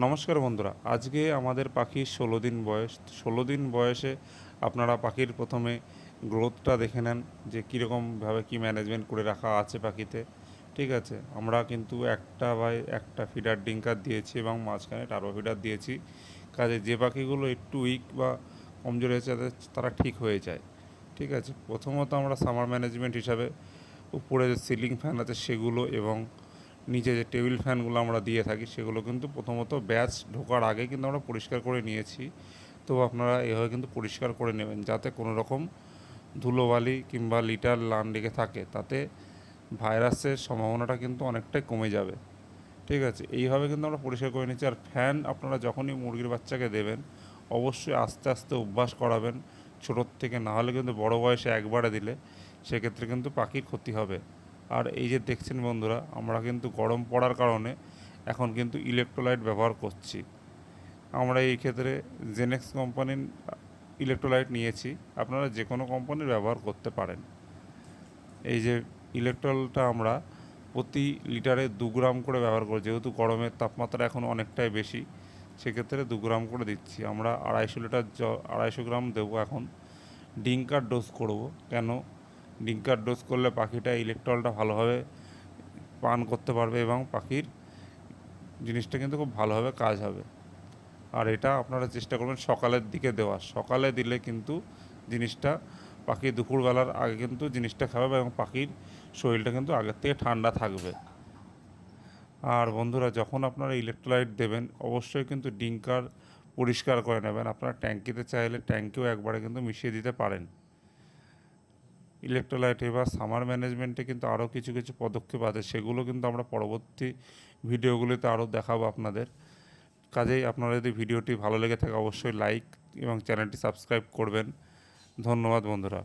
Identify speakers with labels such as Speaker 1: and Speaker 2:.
Speaker 1: নমস্কার বন্ধুরা, আজকে আমাদের পাখির 16 দিন বয়স। 16 দিন বয়সে আপনারা পাখির প্রথমে গ্রোথটা দেখে নেন যে কীরকমভাবে কী ম্যানেজমেন্ট করে রাখা আছে পাখিতে। ঠিক আছে, আমরা কিন্তু একটা বাই একটা ফিডার ডিঙ্কার দিয়েছি এবং মাঝখানে টার্বো ফিডার দিয়েছি। কাজে যে পাখিগুলো একটু উইক বা কমজোর হয়েছে তারা ঠিক হয়ে যায়। ঠিক আছে, প্রথমত আমরা সামার ম্যানেজমেন্ট হিসাবে উপরে যে সিলিং ফ্যান আছে সেগুলো এবং নিচে যে টেবিল ফ্যানগুলো আমরা দিয়ে থাকি সেগুলো কিন্তু প্রথমত ব্যাচ ঢোকার আগে কিন্তু আমরা পরিষ্কার করে নিয়েছি। তো আপনারা এভাবে কিন্তু পরিষ্কার করে নেবেন যাতে কোনো রকম ধুলোবালি কিংবা লিটার লান লেগে থাকে, তাতে ভাইরাসের সম্ভাবনাটা কিন্তু অনেকটাই কমে যাবে। ঠিক আছে, এইভাবে কিন্তু আমরা পরিষ্কার করে নিচ্ছি। আর ফ্যান আপনারা যখনই মুরগির বাচ্চাকে দেবেন অবশ্যই আস্তে আস্তে অভ্যাস করাবেন ছোটোর থেকে, না হলে কিন্তু বড় বয়সে একবারে দিলে সেক্ষেত্রে কিন্তু পাখির ক্ষতি হবে। আর এই যে দেখছেন বন্ধুরা, আমরা কিন্তু গরম পড়ার কারণে এখন কিন্তু ইলেকট্রোলাইট ব্যবহার করছি। আমরা এই ক্ষেত্রে জেনেক্স কোম্পানির ইলেকট্রোলাইট নিয়েছি, আপনারা যে কোনো কোম্পানির ব্যবহার করতে পারেন। এই যে ইলেকট্রলটা আমরা প্রতি লিটারে 2 গ্রাম করে ব্যবহার করি, যেহেতু গরমের তাপমাত্রা এখন অনেকটাই বেশি, সেক্ষেত্রে 2 গ্রাম করে দিচ্ছি। আমরা 250 গ্রাম দেবো। এখন ডিঙ্কার ডোজ করব। কেন ডিঙ্কার ডোজ করলে পাখিটা ইলেকট্রলটা ভালোভাবে পান করতে পারবে এবং পাখির জিনিসটা কিন্তু খুব ভালোভাবে কাজ হবে। আর এটা আপনারা চেষ্টা করবেন সকালের দিকে দেওয়া। সকালে দিলে কিন্তু জিনিসটা পাখি দুপুরবেলার আগে কিন্তু জিনিসটা খাবে এবং পাখির শরীরটা কিন্তু আগের থেকে ঠান্ডা থাকবে। আর বন্ধুরা, যখন আপনারা ইলেকট্রোলাইট দেবেন অবশ্যই কিন্তু ডিঙ্কার পরিষ্কার করে নেবেন। আপনারা ট্যাঙ্কিতে চাইলে ট্যাঙ্কিও একবারে কিন্তু মিশিয়ে দিতে পারেন। ইলেকট্রোলাইটে বা সামার ম্যানেজমেন্টে কিন্তু আরও কিছু কিছু পদক্ষেপ আছে, সেগুলো কিন্তু আমরা পরবর্তী ভিডিওগুলিতে আরও দেখাবো আপনাদের। কাজেই আপনারা যদি ভিডিওটি ভালো লেগে থাকে অবশ্যই লাইক এবং চ্যানেলটি সাবস্ক্রাইব করবেন। ধন্যবাদ বন্ধুরা।